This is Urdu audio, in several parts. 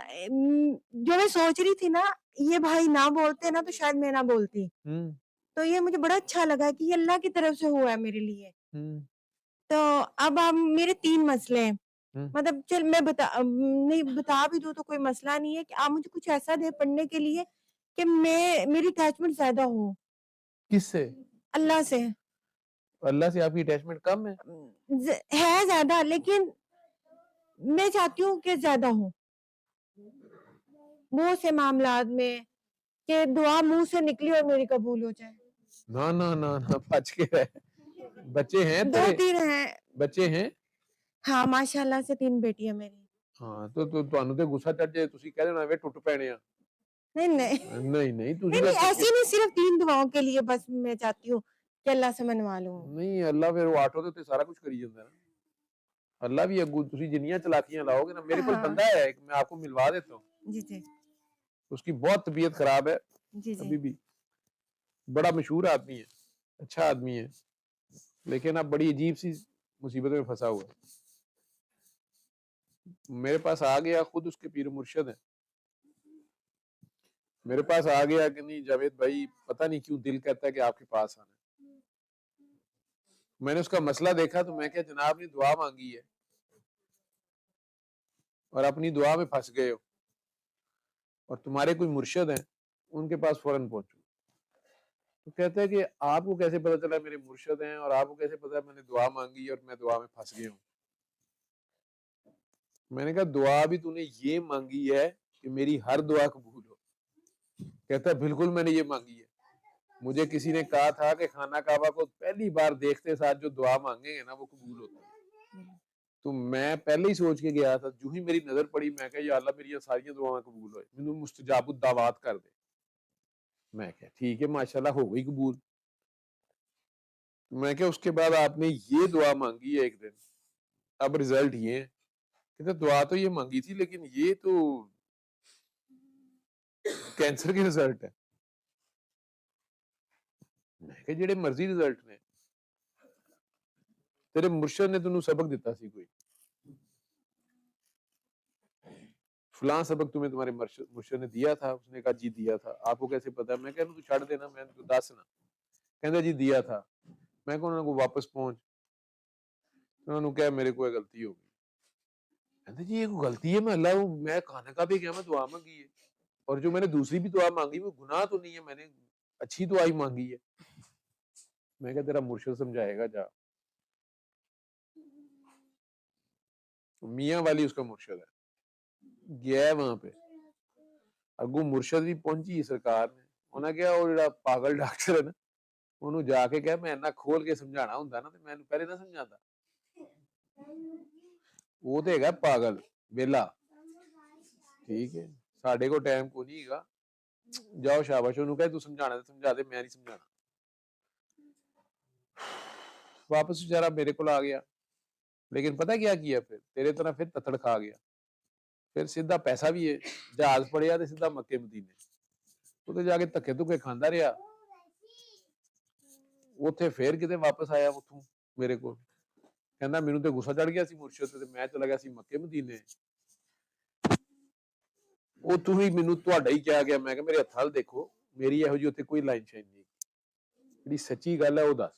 جو میں سوچ رہی تھی نا یہ بھائی نہ بولتے نا تو شاید میں نہ بولتی. تو یہ مجھے بڑا اچھا لگا کہ یہ اللہ کی طرف سے ہوا ہے میرے لیے. تو اب آپ میرے 3 مسئلے ہیں. مطلب چل میں نہیں بتا بھی دوں تو کوئی مسئلہ نہیں ہے کہ آپ مجھے کچھ ایسا دے پڑھنے کے لیے کہ میری اٹیچمنٹ زیادہ ہو. کس سے؟ اللہ سے. اللہ سے آپ کی اٹیچمنٹ کم ہے؟ ہے زیادہ لیکن میں چاہتی ہوں کہ زیادہ ہو بہت سے معاملات میں کہ دعا منہ سے نکلی اور میری قبول ہو جائے. نہ نہ نہ نہ بچ کے رہے. بچے ہیں 2 تیرے؟ 3 ہیں. بچے ہیں؟ ہاں ماشاءاللہ سے 3 بیٹیاں میری. ہاں تو تانوں تے غصہ چڑھ جائے تسی کہہ دینا وے ٹوٹ پینے آ. نہیں نہیں تسی نہیں ایسی نہیں صرف 3 دعاؤں کے لیے بس میں چاہتی ہوں کہ اللہ سے منوا لوں. نہیں اللہ پھر وہ آٹو تے سارا کچھ کری جاندا ہے نا. اللہ بھی اگو تسی جنیاں چلاکیاں لاؤ گے نا. میرے پاس بندہ ہے ایک میں آپ کو ملوا دیتا ہوں. جی جی. اس کی بہت طبیعت خراب ہے جی جی. ابھی بھی. بڑا مشہور آدمی ہے, اچھا آدمی ہے, لیکن اب بڑی عجیب سی مصیبت میں پھنسا ہوا ہے. میرے پاس آ گیا, خود اس کے پیر مرشد ہیں, میرے پاس آ گیا کہ نہیں جاوید بھائی پتہ نہیں کیوں دل کہتا ہے کہ آپ کے پاس آنا. میں نے اس کا مسئلہ دیکھا تو میں کہا جناب نے دعا مانگی ہے اور اپنی دعا میں پھنس گئے ہو, اور تمہارے کوئی مرشد ہیں ان کے پاس فوراً پہنچو. تو کہتا ہے کہ آپ کو کیسے پتا چلا میرے مرشد ہیں, اور آپ کو کیسے پتا میں نے دعا مانگی اور میں دعا میں پھنس گیا ہوں. میں نے کہا دعا بھی تو نے یہ مانگی ہے کہ میری ہر دعا قبول ہو. کہتا ہے بالکل میں نے یہ مانگی ہے. مجھے کسی نے کہا تھا کہ خانہ کعبہ کو پہلی بار دیکھتے ساتھ جو دعا مانگیں گے نا وہ قبول ہوتی ہے. تو میں پہلے ہی سوچ کے گیا تھا, جو ہی میری نظر پڑی میں کہا یا اللہ میری یہ ساری دعائیں قبول ہوئے, مجھے مستجاب الدعوات کر دے. میں کہا ٹھیک ہے ماشاءاللہ ہو گئی قبول. میں کہا اس کے بعد آپ نے یہ دعا مانگی ہے ایک دن, اب رزلٹ یہ ہے. کہتے دعا تو یہ مانگی تھی لیکن یہ تو کینسر کے رزلٹ ہے. میں کہا جڑے مرضی رزلٹ نے, تیرے مرشد نے تنوں سبق دیتا سی کوئی, فلاں سبق تمہیں تمہارے مرشد نے دیا تھا. اس نے کہا جی دیا تھا. آپ کو کیسے پتا؟ میں کہا تو چھڑ دینا, میں تو دس نا. کہندا جی دیا تھا. میں کہا انہوں کو واپس پہنچ, انہوں نے کہا میرے کو غلطی ہو گئی. کہندا جی یہ کوئی غلطی ہے؟ میں خانہ کا بھی گیا, میں دعا مانگی ہے, اور جو میں نے دوسری بھی دعا مانگی وہ گناہ تو نہیں ہے, میں نے اچھی دعا ہی مانگی ہے. میں کہا تیرا مرشد سمجھائے گا جا. میاں والی اس کا مرشد ہے, گیا ہے وہاں پہ. اگو مرشد بھی پہنچی سرکار نے, انہاں کہا وہ جڑا پاگل ڈاکٹر ہے نا انہوں جا کے کہا میں اینا کھول کے سمجھانا ہوندا نا تے میں پہلے نہ سمجھاتا. وہ تے ہے پاگل ویلا. ٹھیک ہے ساڈے کو ٹائم کو نہیں گا, جاؤ شاباش. انہوں کہا تو سمجھانا تے سمجھا دے, میں نہیں سمجھانا. واپس بیچارہ میرے کو آ گیا, لیکن پتہ کیا کیا پھر تیرے طرح پھر تتڑ کھا گیا. پھر سیدھا پیسہ بھی ہے, جہاز پڑیا تے سیدھا مکے مدینے. تو جا کے دھکے دھکے کھاندا رہیا. اوتھے پھر کتے واپس آیا اتوں میرے کو, کہندا مینوں تے غصہ چڑھ گیا سی مرشد تے, میں چلا گیا سی مکے مدینے. اتوں ہی مینوں تہاڈا ہی کیا گیا. میں کہ میرے ہتھ ول دیکھو, میری یہو جی اتنے کوئی لائن شائن نہیں, جڑی سچی گل ہے وہ دس.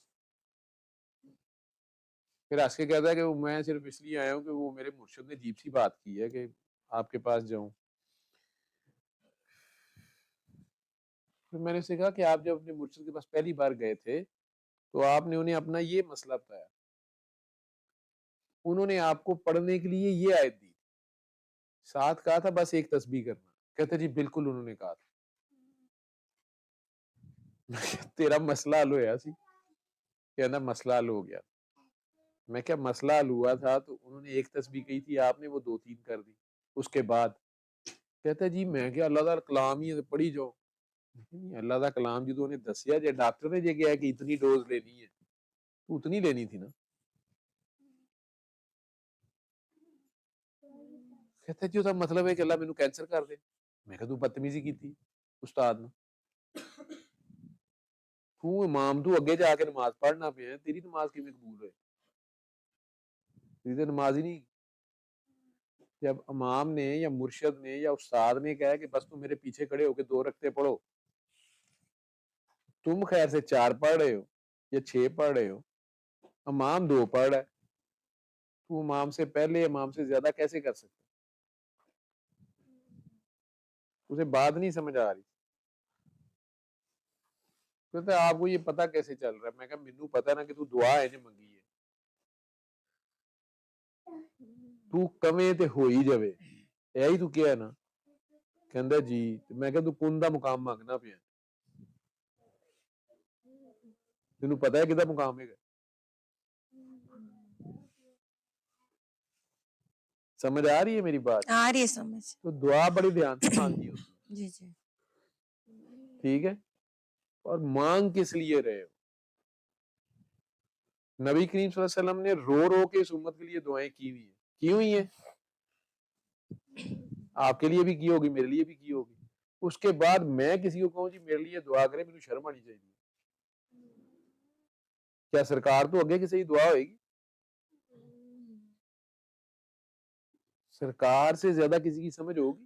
پھر ہنس کے کہتا ہے کہ میں صرف اس لیے آیا ہوں کہ وہ میرے مرشد نے عجیب سی بات کی ہے کہ آپ کے پاس جاؤں. پھر میں نے اسے کہا کہ آپ جب اپنے مرشد کے پاس پہلی بار گئے تھے تو آپ نے انہیں اپنا یہ مسئلہ بتایا, انہوں نے آپ کو پڑھنے کے لیے یہ آیت دی, ساتھ کہا تھا بس ایک تسبیح کرنا. کہتے جی بالکل انہوں نے کہا تھا. تیرا مسئلہ حل ہوا سی؟ کہنا مسئلہ حل ہو گیا. میں کیا مسئلہ حل ہوا تھا تو انہوں نے ایک تسبیح کہی تھی, آپ نے وہ 2 3 کر دی. اس کے بعد کہتا جی میں کیا اللہ تعالیٰ کلام ہی ہے پڑھی جاؤ. اللہ کا کلام جدوں نے دسیا, جے ڈاکٹر نے جے کہا کہ اتنی ڈوز لینی ہے تو اتنی لینی تھی نا. کہتا جی اس مطلب ہے کہ اللہ مینوں کینسر کر دے. میں کہا تو بدتمیزی کی تھی استاد نے, تو امام تو اگے جا کے نماز پڑھنا پیا, تیری نماز کیویں قبول ہوئے؟ تیری تو نماز ہی نہیں. جب امام نے یا مرشد نے یا استاد نے کہا کہ بس تم میرے پیچھے کھڑے ہو کے 2 رکعتیں پڑھو، تم خیر سے 4 پڑھ رہے ہو یا 6 پڑھ رہے ہو، امام 2 پڑھ رہا ہے، تو امام سے پہلے امام سے زیادہ کیسے کر سکتے؟ اسے بات نہیں سمجھ آ رہی، کہتے آپ کو یہ پتا کیسے چل رہا ہے؟ میں کہا مینوں پتا نا کہ تو دعا ہے جو منگی ہے، تو کمیں تے ہوئی جاوے، یہی تو کیا ہے نا؟ کہندا جی، میں کہا تو کون دا مقام مانگنا پیا، تینوں پتا ہے کدا مقام ہے؟ سمجھ آ رہی ہے میری بات؟ آ رہی ہے سمجھ. تو دعا بڑی دھیان سے مانگنی ہوتی ہے، جی جی. ٹھیک ہے؟ اور مانگ کس لیے رہے ہو؟ نبی کریم صلی اللہ علیہ وسلم نے رو رو کے اس امت کے لیے دعائیں کی ہوئی ہیں، آپ کے لیے بھی کی ہوگی، میرے لیے بھی کی ہوگی. اس کے بعد میں کسی کو کہوں جی میرے لیے دعا کرے، مجھے شرم آنی چاہیے. کیا سرکار تو اگے کسی دعا ہوئے گی؟ سرکار سے زیادہ کسی کی سمجھ ہوگی؟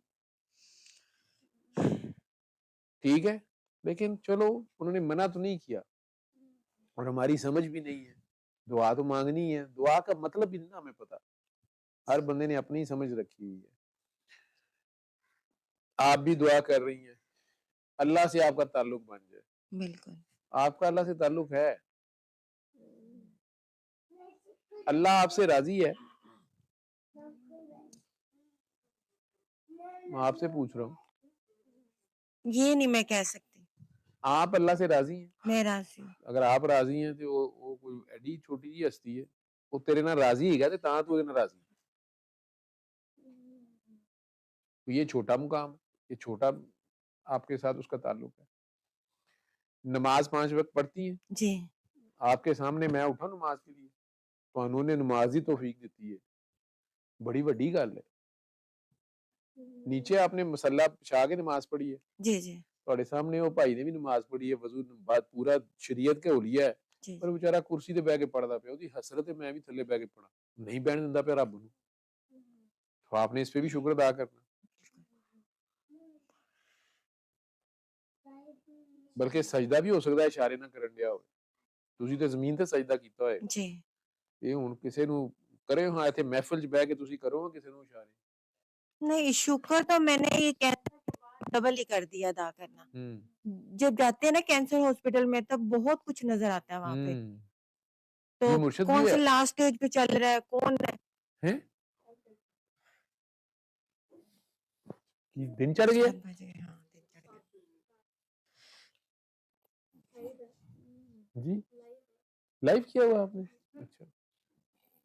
ٹھیک ہے، لیکن چلو انہوں نے منع تو نہیں کیا، اور ہماری سمجھ بھی نہیں ہے. دعا تو مانگنی ہے، دعا کا مطلب بھی نہیں نا ہمیں پتا، ہر بندے نے اپنی سمجھ رکھی ہوئی ہے. آپ بھی دعا کر رہی ہیں اللہ سے آپ کا تعلق بن جائے. بالکل. آپ کا اللہ سے تعلق ہے، اللہ آپ سے راضی ہے. میں آپ سے پوچھ رہا ہوں، یہ نہیں میں کہہ سکتی. آپ اللہ سے راضی ہیں؟ میں راضی ہوں. اگر آپ راضی ہیں تو وہ کوئی ایڈی چھوٹی جی ہستی ہے، وہ تیرے نال راضی ہے تو تیرے نال راضی. یہ چھوٹا مقام ہے، یہ چھوٹا آپ کے ساتھ اس کا تعلق ہے. نماز 5 وقت پڑھتی ہیں جی. آپ کے سامنے میں اٹھا نماز کے لیے تو انہوں نے نماز ہی توفیق دیتی ہے، بڑی بڑی گل ہے. نیچے آپ نے مسلح بچھا کے نماز پڑھی ہے، جی جی. تھوڑے سامنے وہ بھائی نے بھی نماز پڑھی ہے، وضو بعد پورا شریعت کے حلیہ ہے، جی. پر بیچارہ کرسی تے بہ کے پڑھدا پیا، ਉਹਦੀ حسرت ہے میں بھی تھلے بہ کے پڑھا، نہیں بہن دندا پیا رب نوں. تو آپ نے اس پہ بھی شکر ادا کرنا، بلکہ سجدہ بھی ہو سکتا ہے اشارے نہ کرن دیا ہوئے، ਤੁਸੀਂ ਤੇ ਜ਼ਮੀਨ ਤੇ ਸਜਦਾ ਕੀਤਾ ਹੋਏ. جی. ਇਹ ਹੁਣ ਕਿਸੇ ਨੂੰ ਕਰੇ ਹਾਂ ਇੱਥੇ ਮਹਿਫਿਲ 'ਚ ਬਹਿ ਕੇ ਤੁਸੀਂ ਕਰੋ ਕਿਸੇ ਨੂੰ ਇਸ਼ਾਰੇ. نہیں شکر تو میں نے یہ ڈبل ہی کر دیا ادا کرنا. جب جاتے ہیں نا کینسر ہاسپٹل میں تب بہت کچھ نظر آتا ہے وہاں پہ، تو کون سے لاسٹ اسٹیج پہ چل رہا ہے، کون ہے. دن چڑھ گیا جی، لائف کیا ہوا آپ نے؟ اچھا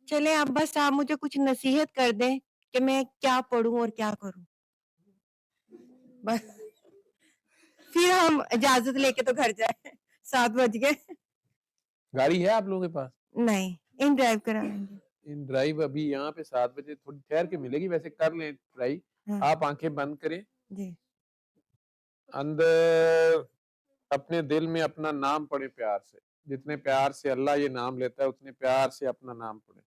چلے اب بس آپ مجھے کچھ نصیحت کر دیں کہ میں کیا پڑھوں اور کیا کروں، بس پھر ہم اجازت لے کے تو گھر جائیں. 7 بج گئے. گاڑی ہے آپ لوگوں کے پاس؟ نہیں، ان ڈرائیو کرائیں گے. ان ڈرائیو ابھی یہاں پہ 7 بجے تھوڑی ٹھہر کے ملے گی، ویسے کر لیں ٹرائی. آپ آنکھیں بند کریں جی. اندر اپنے دل میں اپنا نام پڑھیں پیار سے، جتنے پیار سے اللہ یہ نام لیتا ہے اتنے پیار سے اپنا نام پڑھیں.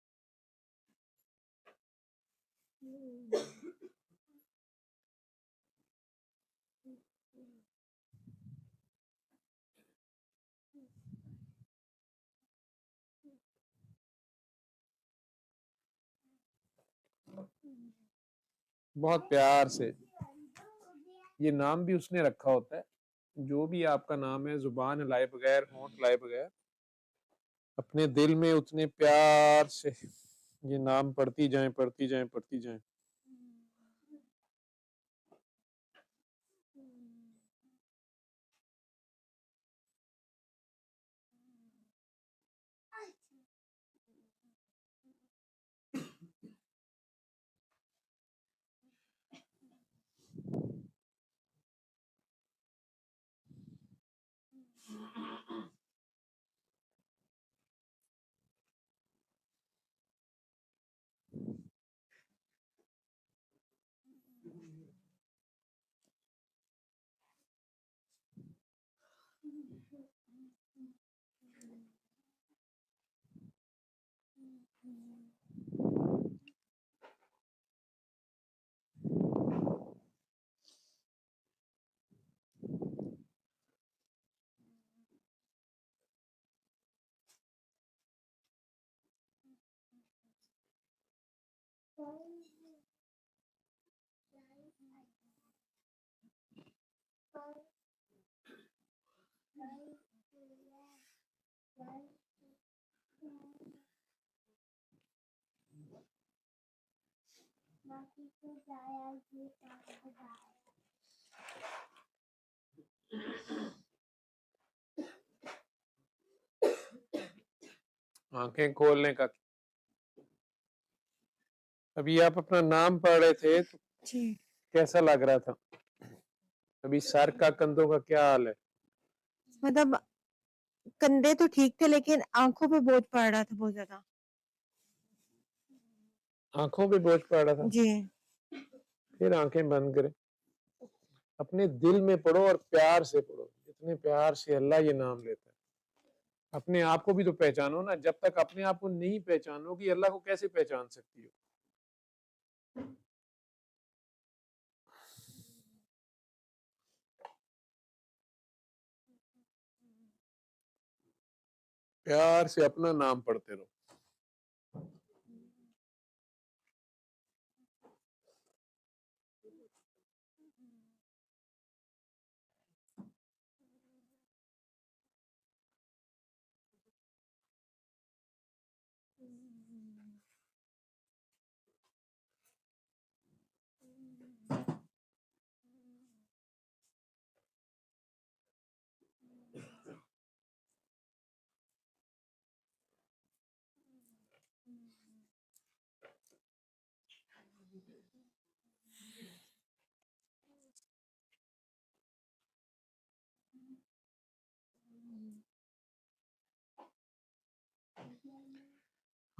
بہت پیار سے، یہ نام بھی اس نے رکھا ہوتا ہے، جو بھی آپ کا نام ہے زبان ہلائے بغیر، ہونٹ ہلائے بغیر اپنے دل میں اتنے پیار سے یہ نام پڑھتی جائیں پڑھتی جائیں پڑھتی جائیں. آنکھیں کھولنے کا ابھی آپ اپنا نام پڑھ رہے تھے تو جی کیسا لگ رہا تھا؟ ابھی سر کا کندھوں کا کیا حال ہے؟ مطلب کندھے تو ٹھیک تھے لیکن آنکھوں پہ بوجھ پڑ رہا تھا بہت زیادہ. آنکھوں پہ بوجھ پڑ رہا تھا؟ جی پھر آنکھیں بند کریں، اپنے دل میں پڑھو اور پیار سے پڑھو، جتنے پیار سے اللہ یہ نام لیتا ہے. اپنے آپ کو بھی تو پہچانو نا، جب تک اپنے آپ کو نہیں پہچانو گی اللہ کو کیسے پہچان سکتی ہو؟ پیار سے اپنا نام پڑھتے رہو.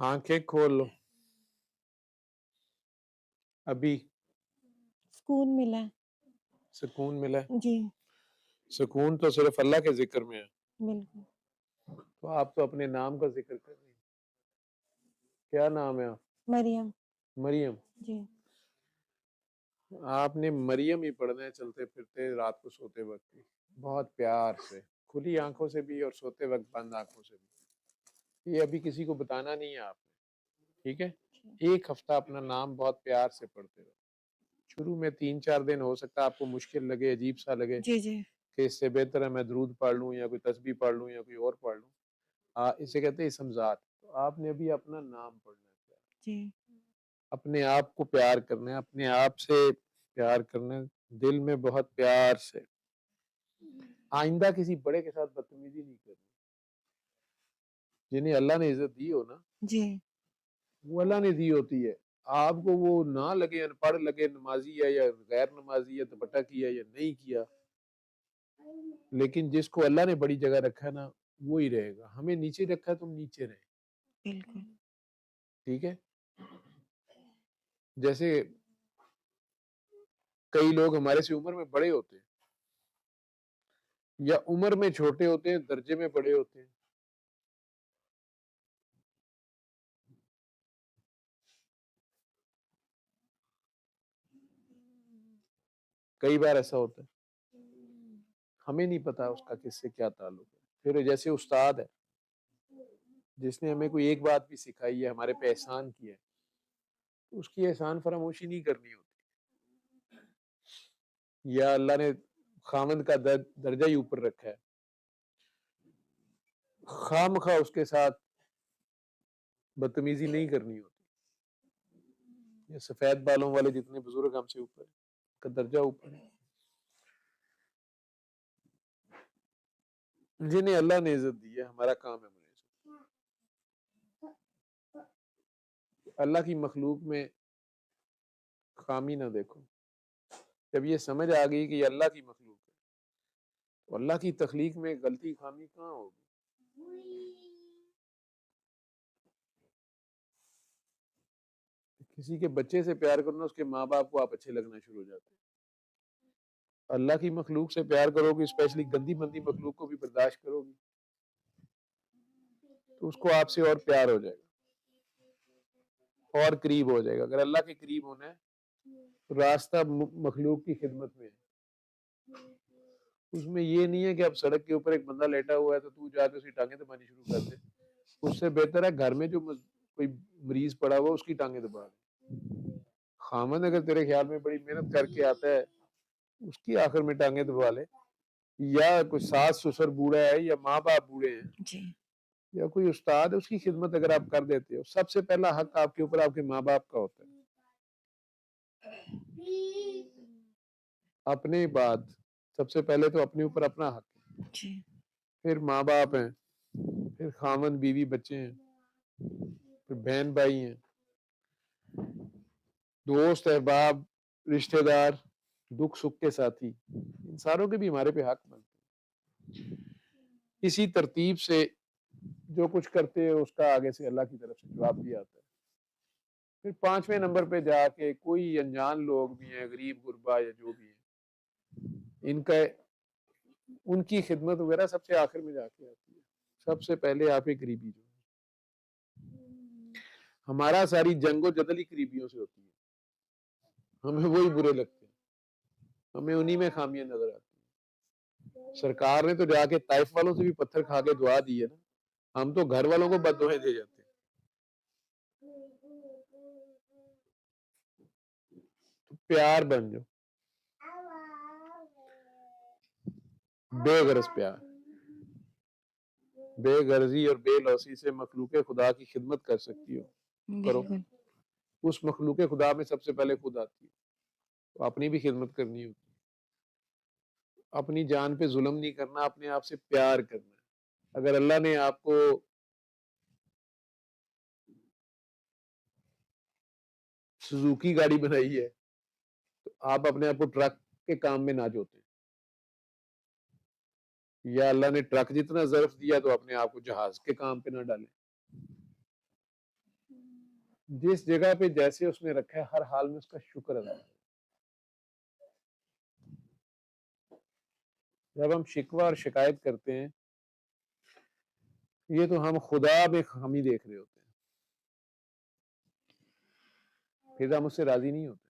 آنکھیں کھول لو. ابھی سکون ملا ہے. سکون ملا ہے؟ جی سکون تو صرف اللہ کے ذکر میں ہے. بالکل. تو آپ تو اپنے نام کا ذکر کر رہی ہیں. کیا نام ہے آپ؟ مریم. مریم. جی آپ نے مریم ہی پڑھنا ہے چلتے پھرتے، رات کو سوتے وقت بھی بہت پیار سے، کھلی آنکھوں سے بھی اور سوتے وقت بند آنکھوں سے بھی. یہ ابھی کسی کو بتانا نہیں ہے آپ نے، ٹھیک ہے؟ ایک ہفتہ اپنا نام بہت پیار سے پڑھتے رہو. شروع میں 3-4 دن ہو سکتا ہے آپ کو مشکل لگے، عجیب سا لگے جی جی کہ اس سے بہتر ہے میں درود پڑھ لوں یا کوئی تسبیح پڑھ لوں یا کوئی اور پڑھ لوں. اسے کہتے ہیں اسم ذات. تو آپ نے ابھی اپنا نام پڑھنا ہے، جی اپنے آپ کو پیار کرنا ہے، اپنے آپ سے پیار کرنا ہے، دل میں بہت پیار سے. آئندہ کسی بڑے کے ساتھ بدتمیزی نہیں کرنی. جنہیں اللہ نے عزت دی ہو نا، جی وہ اللہ نے دی ہوتی ہے. آپ کو وہ نہ لگے ان پڑھ لگے نمازی ہے یا غیر نمازی ہے، دوپٹہ کیا یا نہیں کیا، لیکن جس کو اللہ نے بڑی جگہ رکھا ہے نا وہی رہے گا. ہمیں نیچے رکھا ہے، تم نیچے رہے. بالکل. ٹھیک ہے؟ جیسے کئی لوگ ہمارے سے عمر میں بڑے ہوتے ہیں یا عمر میں چھوٹے ہوتے ہیں، درجے میں بڑے ہوتے ہیں. کئی بار ایسا ہوتا ہے ہمیں نہیں پتا اس کا کس سے کیا تعلق ہے. پھر جیسے استاد ہے جس نے ہمیں کوئی ایک بات بھی سکھائی ہے، ہمارے پہ احسان کیا ہے، تو اس کی احسان فراموشی نہیں کرنی ہوتی. یا اللہ نے خامند کا درجہ ہی اوپر رکھا ہے، خام خواہ اس کے ساتھ بدتمیزی نہیں کرنی ہوتی. یہ سفید بالوں والے جتنے بزرگ ہم سے اوپر ہیں، ان کا درجہ اوپر ہے. جنہیں اللہ نے عزت دی ہے، ہمارا کام ہے انہیں عزت. اللہ کی مخلوق میں خامی نہ دیکھو. جب یہ سمجھ آ گئی کہ یہ اللہ کی مخلوق ہے تو اللہ کی تخلیق میں غلطی خامی کہاں ہوگی؟ کسی کے بچے سے پیار کرنا، اس کے ماں باپ کو آپ اچھے لگنا شروع ہو جاتے ہیں. اللہ کی مخلوق سے پیار کرو گی، اسپیشلی گندی بندی مخلوق کو بھی برداشت کرو گی تو اس کو آپ سے اور پیار ہو جائے گا اور قریب ہو جائے گا. اگر اللہ کے قریب ہونا ہے تو راستہ مخلوق کی خدمت میں ہے. اس میں یہ نہیں ہے کہ اب سڑک کے اوپر ایک بندہ لیٹا ہوا ہے تو تو جا کے اس کی ٹانگیں دبانی شروع کر دے. اس سے بہتر ہے گھر میں جو کوئی مریض پڑا ہوا اس کی ٹانگیں دبا دے. خامن اگر تیرے خیال میں بڑی محنت کر کے آتا ہے اس کی آخر میں ٹانگیں دبا لے، یا کوئی ساس سسر بوڑھا ہے یا ماں باپ بوڑھے ہیں جی یا کوئی استاد ہے، اس کی خدمت اگر آپ کر دیتے ہو، سب سے پہلا حق آپ کے اوپر آپ کے ماں باپ کا ہوتا ہے، اپنے بعد سب سے پہلے تو اپنے اوپر اپنا حق ہے، جی پھر ماں باپ ہیں، پھر خامن بیوی بچے ہیں، پھر بہن بھائی ہیں، دوست احباب رشتہ دار، دکھ سکھ کے ساتھی، ان ساروں کے بھی ہمارے پہ حق بنتے ہیں۔ اسی ترتیب سے جو کچھ کرتے ہیں اس کا آگے سے اللہ کی طرف سے جواب بھی آتا ہے۔ پھر 5ویں نمبر پہ جا کے کوئی انجان لوگ بھی ہیں، غریب غربا یا جو بھی ہیں، ان کی خدمت وغیرہ سب سے آخر میں جا کے آتی ہے۔ سب سے پہلے آپ ایک قریبی جو ہے، ہمارا ساری جنگ و جدل ہی قریبیوں سے ہوتی ہے، ہمیں وہی برے لگتے ہیں، ہمیں انہی میں خامیاں نظر آتی ہیں۔ سرکار نے تو جا کے طائف والوں سے بھی پتھر کھا کے دعا دی ہے نا، ہم تو گھر والوں کو بد دعائیں دے جاتے ہیں۔ تو پیار بن جاؤ، بے غرض پیار، بے غرضی اور بے لوثی سے مخلوق خدا کی خدمت کر سکتی ہو کرو۔ بالکل اس مخلوق خدا میں سب سے پہلے خود آتی ہے، تو اپنی بھی خدمت کرنی ہوتی ہے، اپنی جان پہ ظلم نہیں کرنا، اپنے آپ سے پیار کرنا ہے۔ اگر اللہ نے آپ کو سوزوکی گاڑی بنائی ہے تو آپ اپنے آپ کو ٹرک کے کام میں نہ جوتے، یا اللہ نے ٹرک جتنا ظرف دیا تو اپنے آپ کو جہاز کے کام پہ نہ ڈالیں۔ جس جگہ پہ جیسے اس نے رکھا ہے ہر حال میں اس کا شکر ادا کریں۔ جب ہم شکوہ اور شکایت کرتے ہیں یہ تو ہم خدا میں خامی دیکھ رہے ہوتے ہیں، پھر ہم اس سے راضی نہیں ہوتے۔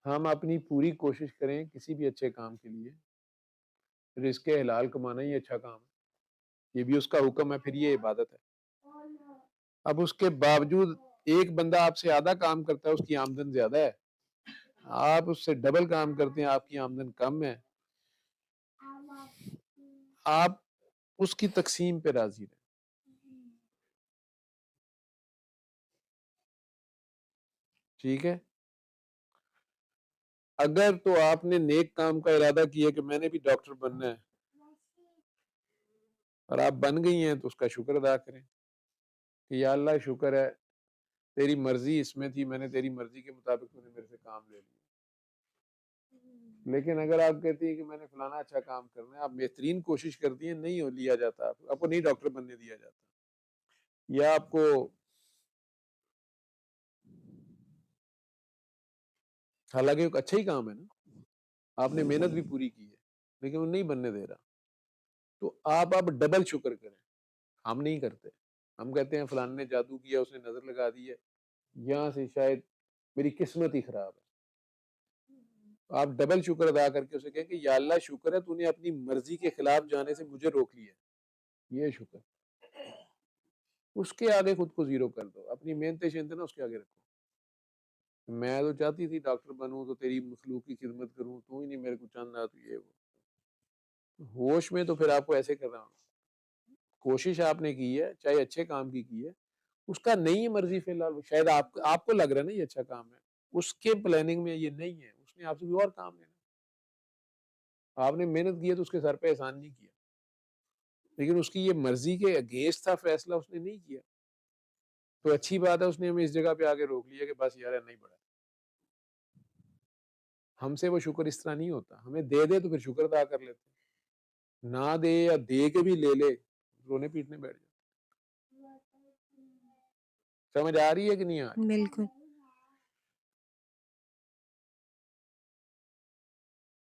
ہم اپنی پوری کوشش کریں کسی بھی اچھے کام کے لیے، رزق حلال کمانا ہی اچھا کام ہے، یہ بھی اس کا حکم ہے، پھر یہ عبادت ہے۔ اب اس کے باوجود ایک بندہ آپ سے آدھا کام کرتا ہے، اس کی آمدن زیادہ ہے، آپ اس سے ڈبل کام کرتے ہیں، آپ کی آمدن کم ہے، آپ اس کی تقسیم پہ راضی رہیں۔ ٹھیک ہے، اگر تو آپ نے نیک کام کا ارادہ کیا کہ میں نے بھی ڈاکٹر بننا ہے اور آپ بن گئی ہیں تو اس کا شکر ادا کریں کہ یا اللہ شکر ہے تیری مرضی اس میں تھی، میں نے تیری مرضی کے مطابق تو نے میرے سے کام لے لیا۔ لیکن اگر آپ کہتی ہیں کہ میں نے فلانا اچھا کام کرنا ہے، آپ بہترین کوشش کرتی ہیں، نہیں لیا جاتا، آپ کو نہیں ڈاکٹر بننے دیا جاتا، یا آپ کو حالانکہ ایک اچھا ہی کام ہے نا، آپ نے محنت بھی پوری کی ہے لیکن وہ نہیں بننے دے رہا، تو آپ اب ڈبل شکر کریں۔ ہم نہیں کرتے، ہم کہتے ہیں فلانے نے جادو کیا، اس نے نظر لگا دی ہے، یہاں سے شاید میری قسمت ہی خراب ہے۔ آپ ڈبل شکر ادا کر کے اسے کہیں کہ یا اللہ شکر ہے تو نے اپنی مرضی کے خلاف جانے سے مجھے روک لیا، یہ شکر۔ اس کے آگے خود کو زیرو کر دو، اپنی محنت شہنت نا اس کے آگے رکھو۔ میں تو چاہتی تھی ڈاکٹر بنوں تو تیری مخلوق کی خدمت کروں، تو ہی نہیں میرے کو چاند رہا، تو یہ وہ ہوش میں تو پھر آپ کو ایسے کرنا ہونا۔ کوشش آپ نے کی ہے، چاہے اچھے کام کی ہے، اس کا نہیں ہے مرضی فی الحال، شاید آپ کو لگ رہا ہے نا یہ اچھا کام ہے، اس کے پلاننگ میں یہ نہیں ہے، اس نے آپ سے کوئی اور کام لینا، آپ نے محنت کی ہے تو اس کے سر پہ احسان نہیں کیا، لیکن اس کی یہ مرضی کے اگینسٹ تھا فیصلہ، اس نے نہیں کیا، تو اچھی بات ہے اس نے ہمیں اس جگہ پہ آگے روک لیا کہ بس یار نہیں بڑھا۔ ہم سے وہ شکر اس طرح نہیں ہوتا، ہمیں دے دے تو پھر شکر ادا کر لیتے، نہ دے یا دے کے بھی لے لے رونے پیٹنے بیٹھ جاتے۔ سمجھ آ رہی ہے کہ نہیں آ رہی؟ بالکل